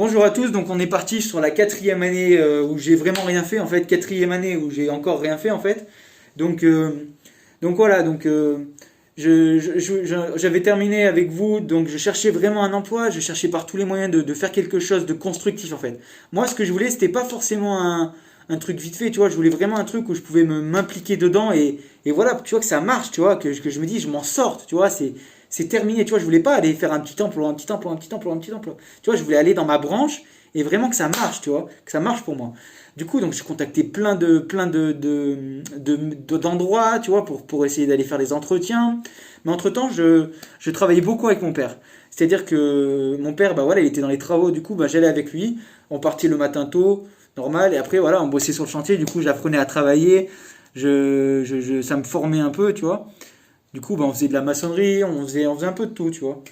Bonjour à tous, donc on est parti sur la quatrième année où j'ai vraiment rien fait en fait, quatrième année où j'ai encore rien fait en fait. Donc, euh, donc voilà, j'avais terminé avec vous, donc je cherchais vraiment un emploi, je cherchais par tous les moyens de faire quelque chose de constructif en fait. Moi ce que je voulais c'était pas forcément un truc vite fait, tu vois, je voulais vraiment un truc où je pouvais m'impliquer dedans et voilà, tu vois que ça marche, tu vois, que je me dis je m'en sorte, tu vois, c'est terminé, tu vois, je voulais pas aller faire un petit emploi, un petit emploi, un petit emploi, un petit emploi. Tu vois, je voulais aller dans ma branche et vraiment que ça marche, tu vois, que ça marche pour moi. Du coup, donc, je contactais d'endroits, tu vois, pour essayer d'aller faire des entretiens. Mais entre-temps, je travaillais beaucoup avec mon père. C'est-à-dire que mon père, bah voilà, il était dans les travaux, du coup, bah, j'allais avec lui. On partait le matin tôt, normal, et après, voilà, on bossait sur le chantier, du coup, j'apprenais à travailler. Ça me formait un peu, tu vois. Du coup, bah, on faisait de la maçonnerie, on faisait un peu de tout, tu vois.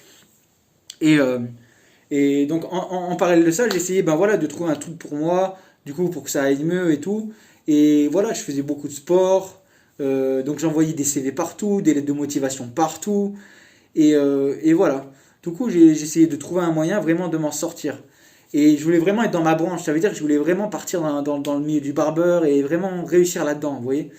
Et, euh, et donc, en parallèle de ça, j'essayais ben voilà, de trouver un truc pour moi, du coup, pour que ça aille mieux et tout. Et voilà, je faisais beaucoup de sport. Donc, j'envoyais des CV partout, des lettres de motivation partout. Et voilà. Du coup, j'ai essayé de trouver un moyen vraiment de m'en sortir. Et je voulais vraiment être dans ma branche. Ça veut dire que je voulais vraiment partir dans le milieu du barbeur et vraiment réussir là-dedans, vous voyez.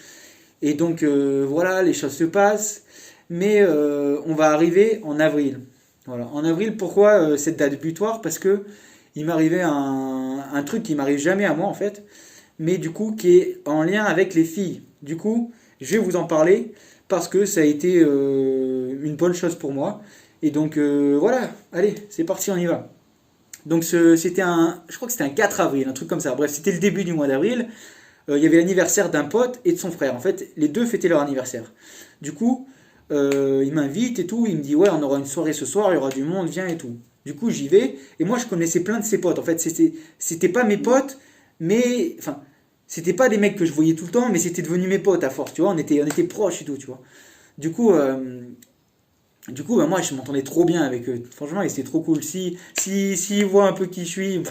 Et donc, voilà, les choses se passent. Mais on va arriver en avril. Voilà. En avril, pourquoi cette date butoir? Parce que il m'arrivait un truc qui m'arrive jamais à moi en fait, mais du coup qui est en lien avec les filles. Du coup, je vais vous en parler parce que ça a été une bonne chose pour moi. Et donc voilà, allez, c'est parti, on y va. Donc je crois que c'était un 4 avril, un truc comme ça. Bref, c'était le début du mois d'avril. Il y avait l'anniversaire d'un pote et de son frère. En fait, les deux fêtaient leur anniversaire. Du coup, il m'invite et tout. Il me dit, ouais, on aura une soirée ce soir, il y aura du monde, viens et tout. Du coup, j'y vais. Et moi, je connaissais plein de ses potes. En fait, c'était pas mes potes, mais. Enfin, c'était pas des mecs que je voyais tout le temps, mais c'était devenu mes potes à force, tu vois. On était proches et tout, tu vois. Du coup, bah, moi, je m'entendais trop bien avec eux. Franchement, et c'était trop cool. Si ils voient un peu qui je suis,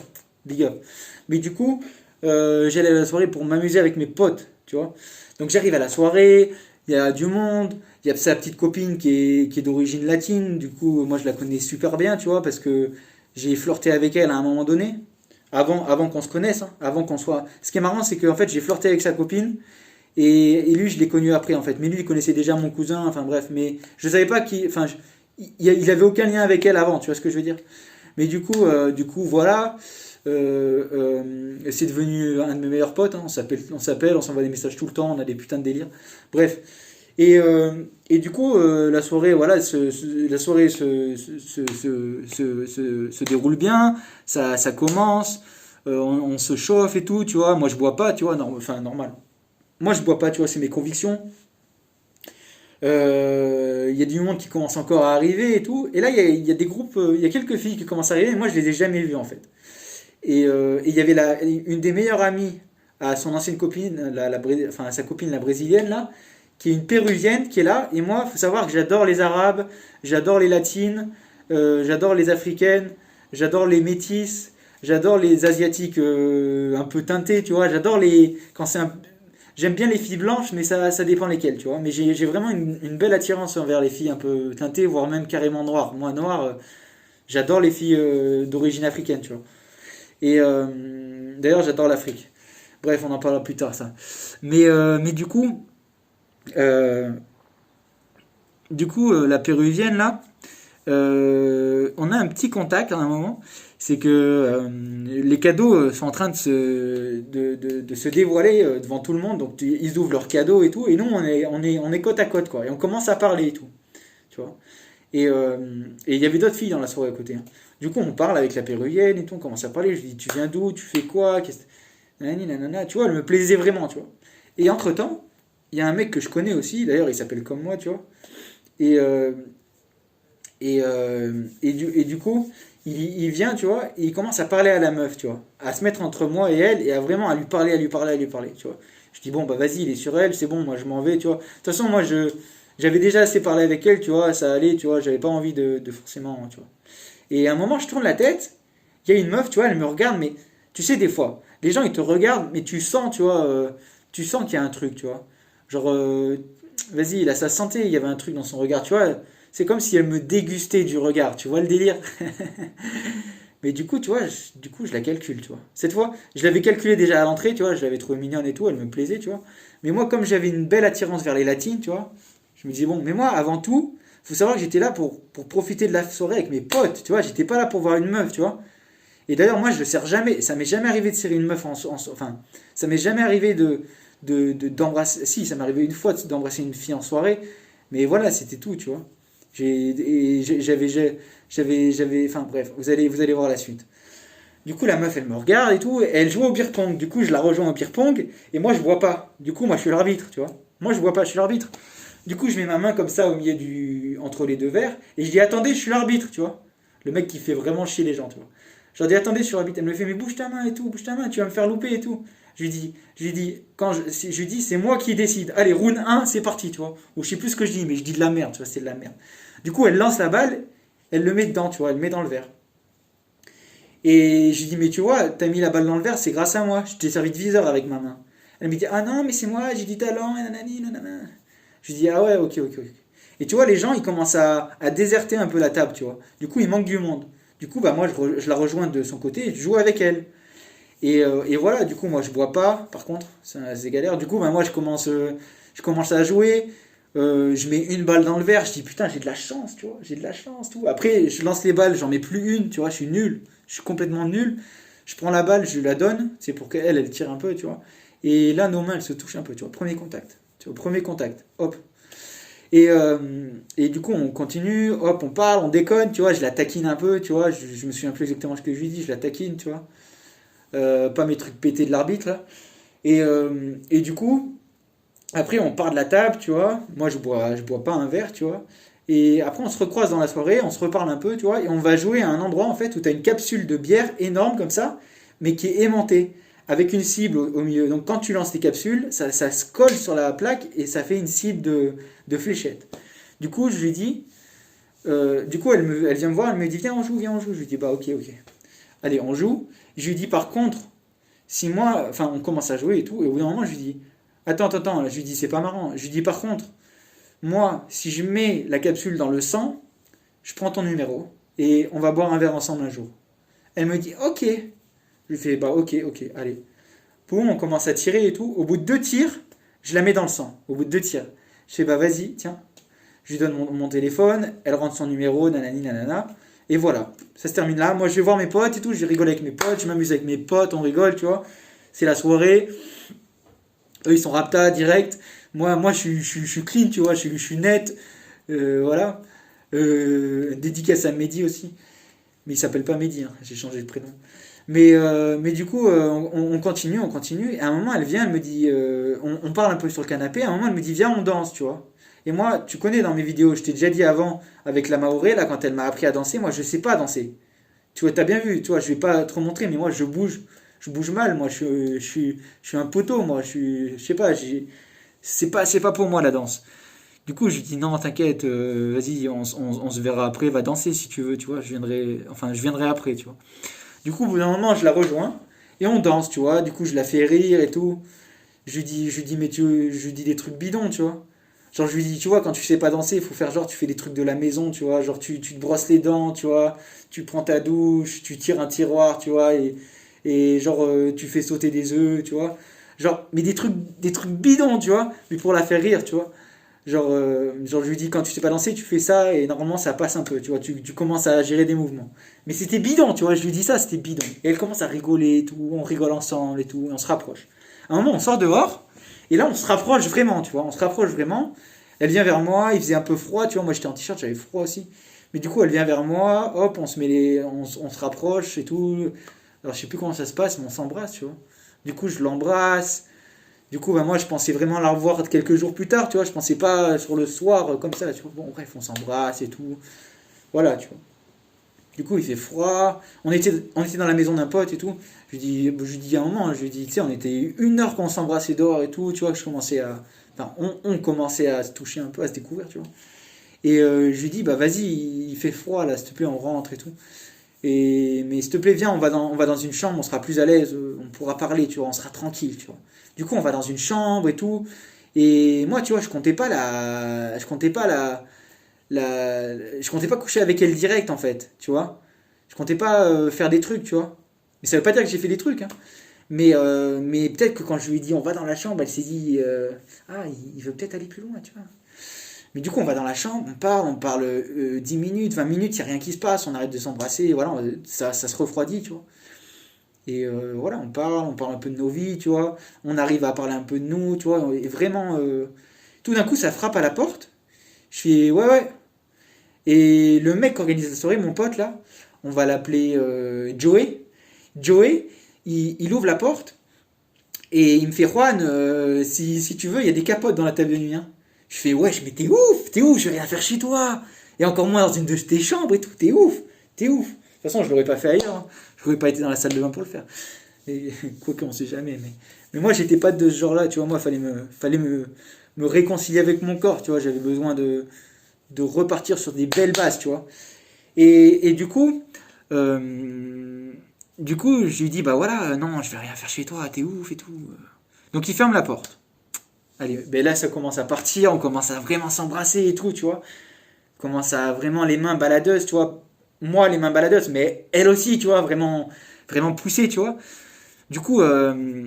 big up. Mais du coup, j'allais à la soirée pour m'amuser avec mes potes, tu vois. Donc j'arrive à la soirée, il y a du monde, il y a sa petite copine qui est d'origine latine. Du coup, moi, je la connais super bien, tu vois, parce que j'ai flirté avec elle à un moment donné. Avant qu'on se connaisse, hein, avant qu'on soit. Ce qui est marrant, c'est qu'en fait, j'ai flirté avec sa copine. Et lui, je l'ai connu après en fait. Mais lui, il connaissait déjà mon cousin. Enfin bref, mais je savais pas qu'il. Enfin, il avait aucun lien avec elle avant. Tu vois ce que je veux dire? Mais du coup, voilà. C'est devenu un de mes meilleurs potes, hein. On s'envoie des messages tout le temps. On a des putains de délires. Bref. Et du coup, la soirée, voilà, la soirée se déroule bien. Ça commence. On se chauffe et tout. Tu vois. Moi, je bois pas. Tu vois. Enfin, normal. Moi, je bois pas, tu vois, c'est mes convictions. Il y a du monde qui commence encore à arriver et tout. Et là, il y a des groupes, il y a quelques filles qui commencent à arriver, et moi, je les ai jamais vues, en fait. Et il y avait une des meilleures amies à son ancienne copine, enfin, à sa copine, la brésilienne, là, qui est une péruvienne, qui est là. Et moi, il faut savoir que j'adore les arabes, j'adore les latines, j'adore les africaines, j'adore les métisses, j'adore les asiatiques un peu teintés, tu vois. J'adore les. Quand c'est un, J'aime bien les filles blanches, mais ça dépend lesquelles, tu vois. Mais j'ai vraiment une belle attirance envers les filles un peu teintées, voire même carrément noires. Moi, noir, j'adore les filles d'origine africaine, tu vois. Et d'ailleurs, j'adore l'Afrique. Bref, on en parlera plus tard, ça. Mais euh, la péruvienne, là, on a un petit contact à un moment. C'est que les cadeaux sont en train de se dévoiler devant tout le monde. Donc ils ouvrent leurs cadeaux et tout. Et nous, on est côte à côte, quoi. Et on commence à parler et tout. Tu vois. Et il y avait d'autres filles dans la soirée à côté, hein. Du coup, on parle avec la péruvienne et tout. On commence à parler. Je lui dis, tu viens d'où? Tu fais quoi? Nanani, nanana. Tu vois, elle me plaisait vraiment, tu vois. Et entre-temps, il y a un mec que je connais aussi. D'ailleurs, il s'appelle comme moi, tu vois. Et, euh, et du coup, il vient, tu vois, et il commence à parler à la meuf, tu vois, à se mettre entre moi et elle, et à vraiment à lui parler, à lui parler, à lui parler, tu vois. Je dis, bon, bah vas-y, il est sur elle, c'est bon, moi je m'en vais, tu vois. De toute façon, j'avais déjà assez parlé avec elle, tu vois, ça allait, tu vois, j'avais pas envie de forcément, tu vois. Et à un moment, je tourne la tête, il y a une meuf, tu vois, elle me regarde, mais tu sais, des fois, les gens, ils te regardent, mais tu sens, tu vois, tu sens qu'il y a un truc, tu vois. Genre, vas-y, là, ça sentait, il y avait un truc dans son regard, tu vois. C'est comme si elle me dégustait du regard, tu vois le délire? Mais du coup, tu vois, du coup, je la calcule, tu vois. Cette fois, je l'avais calculée déjà à l'entrée, tu vois, je l'avais trouvée mignonne et tout, elle me plaisait, tu vois. Mais moi, comme j'avais une belle attirance vers les latines, tu vois, je me disais, bon, mais moi, avant tout, faut savoir que j'étais là pour profiter de la soirée avec mes potes, tu vois, j'étais pas là pour voir une meuf, tu vois. Et d'ailleurs, moi, je le serre jamais, ça m'est jamais arrivé de serrer une meuf enfin, ça m'est jamais arrivé d'embrasser, si, ça m'est arrivé une fois d'embrasser une fille en soirée, mais voilà, c'était tout, tu vois. Enfin bref, vous allez voir la suite. Du coup, la meuf, elle me regarde et tout, et elle joue au beer pong. Du coup, je la rejoins au beer pong, et moi, je vois pas. Du coup, moi, je suis l'arbitre, tu vois. Moi, je vois pas, je suis l'arbitre. Du coup, je mets ma main comme ça au milieu entre les deux verres, et je dis, attendez, je suis l'arbitre, tu vois. Le mec qui fait vraiment chier les gens, tu vois. Je leur dis, attendez, je suis l'arbitre. Elle me fait, mais bouge ta main et tout, bouge ta main, tu vas me faire louper et tout. Je lui dis, je lui dis, c'est moi qui décide. Allez, round 1, c'est parti, tu vois. Ou je sais plus ce que je dis, mais je dis de la merde, tu vois, c'est de la merde. Du coup, elle lance la balle, elle le met dedans, tu vois, elle le met dans le verre. Et je lui dis, mais tu vois, t'as mis la balle dans le verre, c'est grâce à moi. Je t'ai servi de viseur avec ma main. Elle me dit, ah non, mais c'est moi, j'ai du talent, et nanani, nanana. Je lui dis, ah ouais, ok, ok, ok. Et tu vois, les gens, ils commencent à déserter un peu la table, tu vois. Du coup, il manque du monde. Du coup, bah, moi, je la rejoins de son côté et je joue avec elle. Et voilà, du coup, moi, je bois pas, par contre, c'est galère. Du coup, bah, moi, je commence à jouer. Je mets une balle dans le verre, je dis putain, j'ai de la chance, tu vois, j'ai de la chance, tout. Après, je lance les balles, j'en mets plus une, tu vois, je suis nul, je suis complètement nul. Je prends la balle, je la donne, c'est pour qu'elle, elle tire un peu, tu vois. Et là, nos mains, elles se touchent un peu, tu vois, premier contact, tu vois, premier contact, hop. Et du coup, on continue, hop, on parle, on déconne, tu vois, je la taquine un peu, tu vois, je me souviens plus exactement ce que je lui dis, je la taquine, tu vois. Pas mes trucs pétés de l'arbitre, là. Et du coup, après, on part de la table, tu vois. Moi, je bois pas un verre, tu vois. Et après, on se recroise dans la soirée, on se reparle un peu, tu vois. Et on va jouer à un endroit, en fait, où tu as une capsule de bière énorme, comme ça, mais qui est aimantée, avec une cible au milieu. Donc, quand tu lances tes capsules, ça se colle sur la plaque et ça fait une cible de fléchette. Du coup, je lui dis, du coup, elle vient me voir, elle me dit, viens, on joue. Je lui dis, bah, ok, ok. Allez, on joue. Je lui dis, par contre, si moi, enfin, on commence à jouer et tout, et au bout d'un moment, je lui dis, attends, je lui dis, c'est pas marrant. Je lui dis, par contre, moi, si je mets la capsule dans le sang, je prends ton numéro et on va boire un verre ensemble un jour. Elle me dit, ok. Je lui fais, bah, ok, ok, allez. Boum, on commence à tirer et tout. Au bout de 2 tirs, je la mets dans le sang. Au bout de 2 tirs. Je fais, bah, vas-y, tiens. Je lui donne mon téléphone, elle rentre son numéro, nanani, nanana. Et voilà, ça se termine là. Moi, je vais voir mes potes et tout, je rigole avec mes potes, je m'amuse avec mes potes, on rigole, tu vois. C'est la soirée. Eux, ils sont rapta direct. Moi je suis clean, tu vois, je suis net. Voilà. Dédicace à Mehdi aussi. Mais il s'appelle pas Mehdi, hein, j'ai changé de prénom. Mais du coup, on continue, on continue. Et à un moment, elle vient, elle me dit, on parle un peu sur le canapé. À un moment, elle me dit, viens, on danse, tu vois. Et moi, tu connais dans mes vidéos, je t'ai déjà dit avant, avec la Maoré, là, quand elle m'a appris à danser, moi, je sais pas danser. Tu vois, t'as bien vu, tu vois, je vais pas trop montrer, mais moi, je bouge mal, moi, je suis un poteau, moi, je sais pas, c'est pas pour moi la danse. Du coup, je lui dis non, t'inquiète, vas-y, on se verra après, va danser si tu veux, tu vois, je viendrai après, tu vois. Du coup, au bout d'un moment, je la rejoins et on danse, tu vois. Du coup, je la fais rire et tout. Je lui dis, mais je lui dis des trucs bidons, tu vois. Genre, je lui dis, tu vois, quand tu sais pas danser, il faut faire genre, tu fais des trucs de la maison, tu vois. Genre, tu te brosses les dents, tu vois. Tu prends ta douche, tu tires un tiroir, tu vois. Et genre, tu fais sauter des œufs, tu vois. Genre, mais des trucs bidons, tu vois. Mais pour la faire rire, tu vois. Genre, je lui dis, quand tu sais pas danser, tu fais ça et normalement ça passe un peu, tu vois, tu commences à gérer des mouvements. Mais c'était bidon, tu vois, je lui dis ça, c'était bidon. Et elle commence à rigoler et tout, on rigole ensemble et tout, et on se rapproche. À un moment, on sort dehors, et là, on se rapproche vraiment, tu vois, on se rapproche vraiment. Elle vient vers moi, il faisait un peu froid, tu vois, moi j'étais en t-shirt, j'avais froid aussi. Mais du coup, elle vient vers moi, hop, on se rapproche et tout. Alors, je sais plus comment ça se passe, mais on s'embrasse, tu vois. Du coup, je l'embrasse. Du coup, bah, moi, je pensais vraiment la revoir quelques jours plus tard, tu vois. Je pensais pas sur le soir comme ça, tu vois. Bon, bref, on s'embrasse et tout. Voilà, tu vois. Du coup, il fait froid. On était dans la maison d'un pote et tout. Je lui dis à un moment, je lui dis, tu sais, on était 1 heure qu'on s'embrassait dehors et tout, tu vois, que je commençais à. Enfin, on commençait à se toucher un peu, à se découvrir, tu vois. Et je lui dis, bah vas-y, il fait froid là, s'il te plaît, on rentre et tout. Mais s'il te plaît, viens, on va dans une chambre, on sera plus à l'aise, on pourra parler, tu vois, on sera tranquille, tu vois. Du coup, on va dans une chambre et tout. Et moi, tu vois, je comptais pas coucher avec elle direct, en fait, tu vois. comptais pas faire des trucs, tu vois. Mais ça veut pas dire que j'ai fait des trucs, hein. Mais peut-être que quand je lui ai dit on va dans la chambre, elle s'est dit ah, il veut peut-être aller plus loin, tu vois. Mais du coup, on va dans la chambre, on parle 10 minutes, 20 minutes, il n'y a rien qui se passe, on arrête de s'embrasser, voilà, ça se refroidit, tu vois. Et voilà, on parle un peu de nos vies, tu vois. On arrive à parler un peu de nous, tu vois. Et vraiment, tout d'un coup, ça frappe à la porte. Je fais ouais, ouais. Et le mec qui organise la soirée, mon pote là, on va l'appeler Joey. Joey, il ouvre la porte et il me fait Juan, si tu veux, il y a des capotes dans la table de nuit, hein. Je fais wesh, mais t'es ouf, je vais rien faire chez toi. Et encore moins dans une de tes chambres et tout, t'es ouf. De toute façon, je l'aurais pas fait ailleurs, hein. Je n'aurais pas été dans la salle de bain pour le faire. Et, quoi qu'on sait jamais. Mais moi, j'étais pas de ce genre-là, tu vois. Moi, fallait me réconcilier avec mon corps, tu vois. J'avais besoin de repartir sur des belles bases, tu vois. Et du coup, je lui dis, bah voilà, non, je vais rien faire chez toi, t'es ouf et tout. Donc, il ferme la porte. Allez, ben là, ça commence à partir, on commence à vraiment s'embrasser et tout, tu vois. On commence à vraiment les mains baladeuses, tu vois. Moi, les mains baladeuses, mais elle aussi, tu vois, vraiment, vraiment poussée, tu vois. Du coup, euh,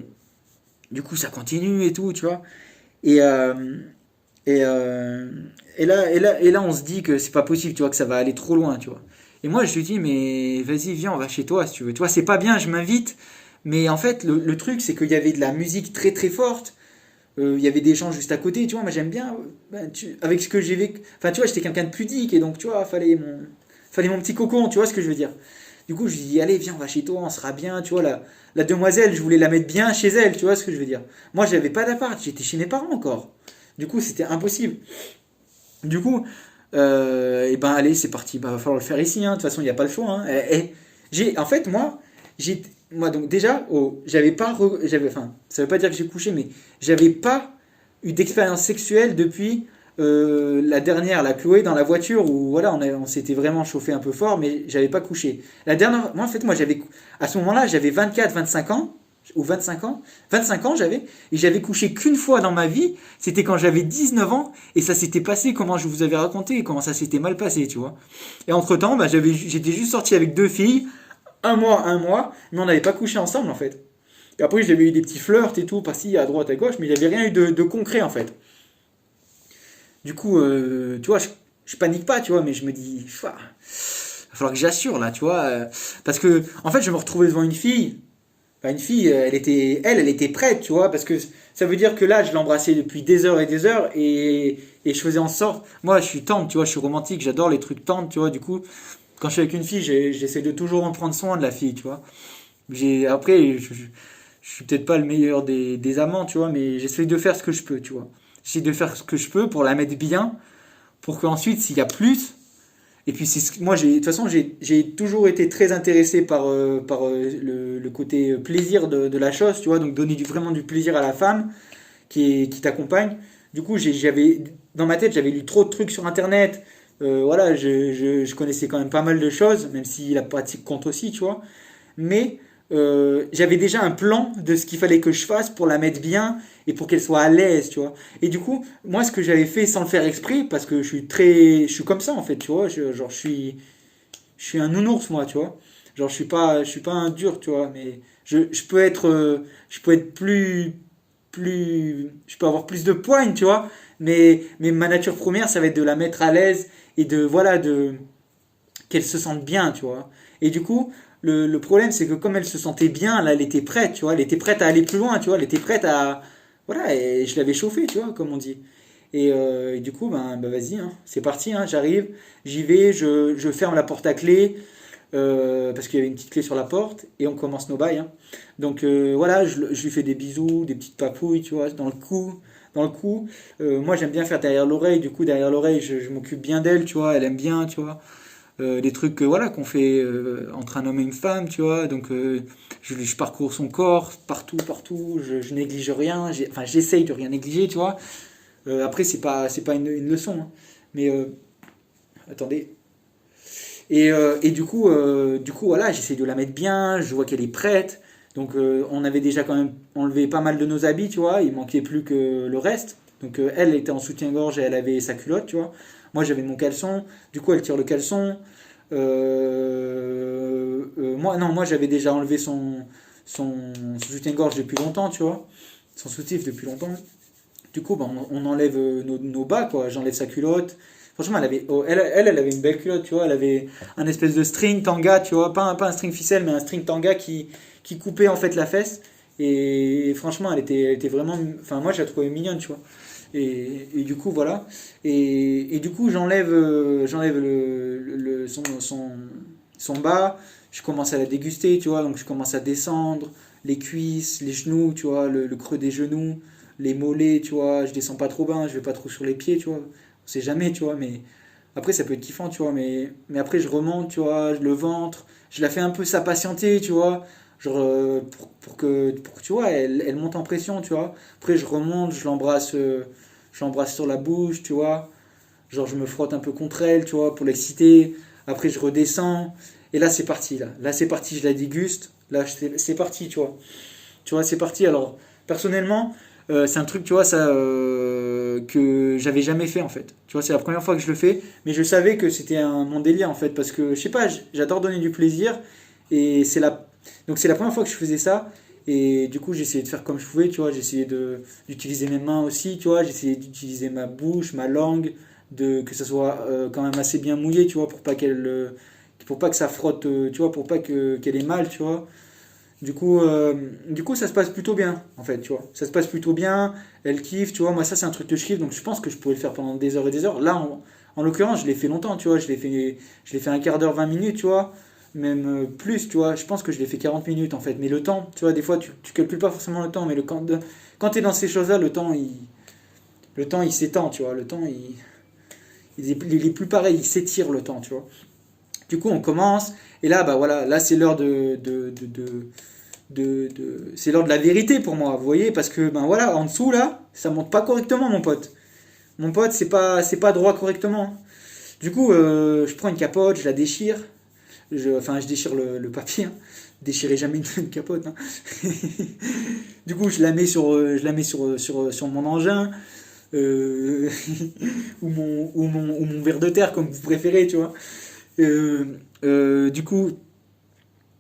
du coup, ça continue et tout, tu vois. Et, euh, et, euh, et là, on se dit que c'est pas possible, tu vois, que ça va aller trop loin, tu vois. Et moi, je lui dis, mais vas-y, viens, on va chez toi, si tu veux. Tu vois, c'est pas bien, je m'invite. Mais en fait, le truc, c'est qu'il y avait de la musique très très forte. Il y avait des gens juste à côté, tu vois. Moi, j'aime bien, avec ce que j'ai vécu. Enfin, tu vois, j'étais quelqu'un de pudique, et donc, tu vois, fallait mon petit cocon, tu vois ce que je veux dire. Du coup, je lui dis, allez, viens, on va chez toi, on sera bien, tu vois. La demoiselle, je voulais la mettre bien chez elle, tu vois ce que je veux dire. Moi, j'avais pas d'appart, j'étais chez mes parents encore. Du coup, c'était impossible. Du coup, et ben allez, c'est parti. Bah, va falloir le faire ici, hein. De toute façon, il n'y a pas le choix, hein. En fait, moi donc déjà, j'avais pas, enfin, ça veut pas dire que j'ai couché, mais j'avais pas eu d'expérience sexuelle depuis la dernière, la Chloé dans la voiture où voilà, on s'était vraiment chauffé un peu fort, mais j'avais pas couché. La dernière, moi en fait, à ce moment-là, j'avais 24, 25 ans ou 25 ans, 25 ans j'avais, et j'avais couché qu'une fois dans ma vie, c'était quand j'avais 19 ans, et ça s'était passé comment je vous avais raconté, et comment ça s'était mal passé, tu vois. Et entre-temps, bah, j'étais juste sorti avec deux filles, un mois, mais on n'avait pas couché ensemble en fait. Et après, j'avais eu des petits flirts et tout, par-ci, à droite, à gauche, mais il n'y avait rien eu de concret en fait. Du coup, tu vois, je panique pas, tu vois, mais je me dis, il va falloir que j'assure là, tu vois. Parce que, en fait, je me retrouvais devant une fille. Enfin, une fille, elle était prête, tu vois, parce que ça veut dire que là, je l'embrassais depuis des heures, et je faisais en sorte. Moi, je suis tendre, tu vois, je suis romantique, j'adore les trucs tendres, tu vois, du coup, quand je suis avec une fille, j'essaie de toujours en prendre soin de la fille, tu vois. Après, je suis peut-être pas le meilleur des amants, tu vois, mais j'essaie de faire ce que je peux, tu vois. J'essaie de faire ce que je peux pour la mettre bien, pour qu'ensuite, s'il y a plus, et puis moi, de toute façon, j'ai toujours été très intéressé par le côté plaisir de la chose, tu vois, donc donner vraiment du plaisir à la femme qui t'accompagne. Du coup, dans ma tête, j'avais lu trop de trucs sur Internet. Voilà, je connaissais quand même pas mal de choses, même si la pratique compte aussi, tu vois. Mais j'avais déjà un plan de ce qu'il fallait que je fasse pour la mettre bien et pour qu'elle soit à l'aise, tu vois. Et du coup, moi, ce que j'avais fait sans le faire exprès, parce que je suis comme ça en fait, tu vois. Je suis un nounours, moi, tu vois. Genre, je suis pas un dur, tu vois. Mais je peux être je peux avoir plus de poigne, tu vois. Mais ma nature première, ça va être de la mettre à l'aise et voilà, qu'elle se sente bien, tu vois. Et du coup, le problème, c'est que comme elle se sentait bien, là, elle était prête, tu vois. Elle était prête à aller plus loin, tu vois. Elle était prête à, voilà, et je l'avais chauffée, tu vois, comme on dit. Et du coup, ben vas-y, hein, c'est parti, hein, j'arrive, j'y vais, je ferme la porte à clé, parce qu'il y avait une petite clé sur la porte, et on commence nos bails, hein. Donc voilà, je lui fais des bisous, des petites papouilles, tu vois, dans le cou. Dans le cou. Moi, j'aime bien faire derrière l'oreille, du coup, derrière l'oreille, je m'occupe bien d'elle, tu vois, elle aime bien, tu vois. Des trucs voilà, qu'on fait entre un homme et une femme, tu vois. Donc je parcours son corps, partout, je néglige rien, enfin j'essaye de rien négliger, tu vois. Après, c'est pas une leçon, hein. Mais attendez. Et du coup, voilà, j'essaie de la mettre bien, je vois qu'elle est prête. Donc, on avait déjà quand même enlevé pas mal de nos habits, tu vois, il manquait plus que le reste. Donc, elle était en soutien-gorge et elle avait sa culotte, tu vois. Moi, j'avais mon caleçon, du coup, elle tire le caleçon. Moi, non, moi j'avais déjà enlevé son soutien-gorge depuis longtemps, tu vois. Son soutif depuis longtemps. Du coup, bah, on enlève nos bas, quoi. J'enlève sa culotte. Franchement, elle avait une belle culotte, tu vois. Elle avait un espèce de string tanga, tu vois. Pas un string ficelle, mais un string tanga qui coupait en fait la fesse. Et franchement, elle était vraiment. Enfin, moi, je la trouvais mignonne, tu vois. Et du coup, voilà. Et du coup, j'enlève son bas. Je commence à la déguster, tu vois. Donc, je commence à descendre les cuisses, les genoux, tu vois, le creux des genoux, les mollets, tu vois. Je descends pas trop bas, je vais pas trop sur les pieds, tu vois. On sait jamais, tu vois. Mais après, ça peut être kiffant, tu vois. Mais après, je remonte, tu vois, le ventre. Je la fais un peu ça patienter, tu vois. Genre, pour que, tu vois, elle monte en pression, tu vois. Après, je remonte, je l'embrasse sur la bouche, tu vois. Genre, je me frotte un peu contre elle, tu vois, pour l'exciter. Après, je redescends. Et là, c'est parti, là. Là, c'est parti, je la déguste. Là, c'est parti, tu vois. Tu vois, c'est parti. Alors, personnellement, c'est un truc, tu vois, ça, que j'avais jamais fait, en fait. Tu vois, c'est la première fois que je le fais. Mais je savais que c'était mon délire, en fait. Parce que, je sais pas, j'adore donner du plaisir. Et donc, c'est la première fois que je faisais ça. Et du coup, j'essayais de faire comme je pouvais, tu vois. J'essayais d'utiliser mes mains aussi, tu vois. J'essayais d'utiliser ma bouche, ma langue, que ça soit quand même assez bien mouillé, tu vois, pour pas que ça frotte, tu vois, pour pas qu'elle ait mal, tu vois. Du coup, ça se passe plutôt bien, en fait, tu vois. Ça se passe plutôt bien, elle kiffe, tu vois. Moi, ça, c'est un truc que je kiffe, donc je pense que je pourrais le faire pendant des heures et des heures. Là, en l'occurrence, je l'ai fait longtemps, tu vois. Je l'ai fait un quart d'heure, 20 minutes, tu vois. Même plus, tu vois. Je pense que je l'ai fait 40 minutes, en fait. Mais le temps, tu vois, des fois, tu calcules pas forcément le temps, mais quand tu es dans ces choses-là, le temps, il s'étend, tu vois. Le temps, il est plus pareil, il s'étire le temps, tu vois. Du coup, on commence, et là, bah voilà, là, c'est l'heure c'est l'heure de la vérité pour moi, vous voyez, parce que, ben voilà, en dessous, là, ça monte pas correctement, mon pote. Mon pote, c'est pas droit correctement. Du coup, je prends une capote, je la déchire, enfin, je déchire le papier, hein. Déchirez jamais une capote, hein. Du coup, je la mets sur mon engin, euh, ou mon verre de terre, comme vous préférez, tu vois. Euh, du coup,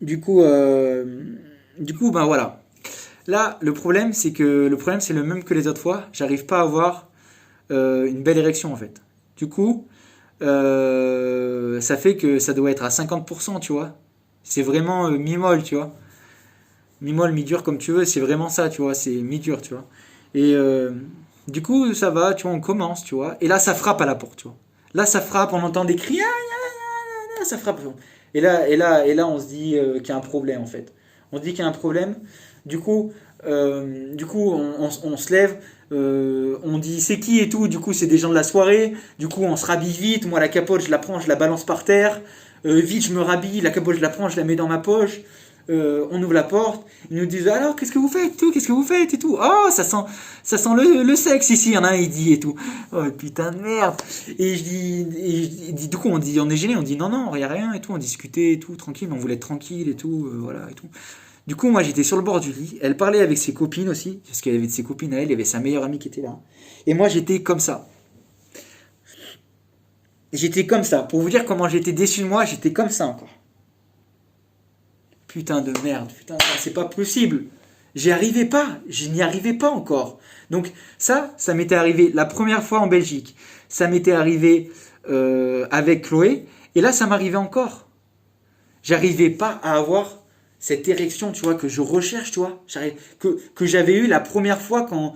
du coup, euh, ben voilà. Là, le problème, c'est le même que les autres fois. J'arrive pas à avoir une belle érection en fait. Du coup, ça fait que ça doit être à 50%, tu vois. C'est vraiment mi-molle, tu vois. Mi-molle, mi-dur, comme tu veux, c'est vraiment ça, tu vois. C'est mi-dur, tu vois. Et du coup, ça va, tu vois, on commence, tu vois. Et là, ça frappe à la porte, tu vois. Là, ça frappe, on entend des cris, ça frappe. Et là, on se dit qu'il y a un problème en fait. On se dit qu'il y a un problème. Du coup, on se lève, on dit c'est qui et tout. Du coup, c'est des gens de la soirée. Du coup, on se rhabille vite. Moi, la capote, je la prends, je la balance par terre. Vite, je me rhabille. La capote, je la prends, je la mets dans ma poche. On ouvre la porte. Ils nous disent alors, qu'est-ce que vous faites, tout, qu'est-ce que vous faites et tout. Oh, ça sent le sexe ici. Il y en a un, il dit et tout. Oh putain de merde. Et du coup, on est gêné, on dit non, non, il n'y a rien et tout, on discutait et tout, tranquille, mais on voulait être tranquille et tout, voilà et tout. Du coup, moi, j'étais sur le bord du lit, elle parlait avec ses copines aussi, parce qu'elle avait de ses copines à elle, il y avait sa meilleure amie qui était là. Et moi, j'étais comme ça. J'étais comme ça. Pour vous dire comment j'étais déçu de moi, j'étais comme ça encore. Putain de merde, putain, c'est pas possible. J'y arrivais pas, je n'y arrivais pas encore. Donc ça m'était arrivé la première fois en Belgique. Ça m'était arrivé avec Chloé. Et là, ça m'arrivait encore. J'arrivais pas à avoir cette érection, tu vois, que je recherche, tu vois. Que j'avais eu la première fois quand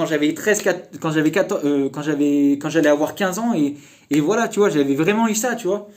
j'avais 13, quand j'avais 14, quand j'allais avoir 15 ans. Et voilà, tu vois, j'avais vraiment eu ça, tu vois.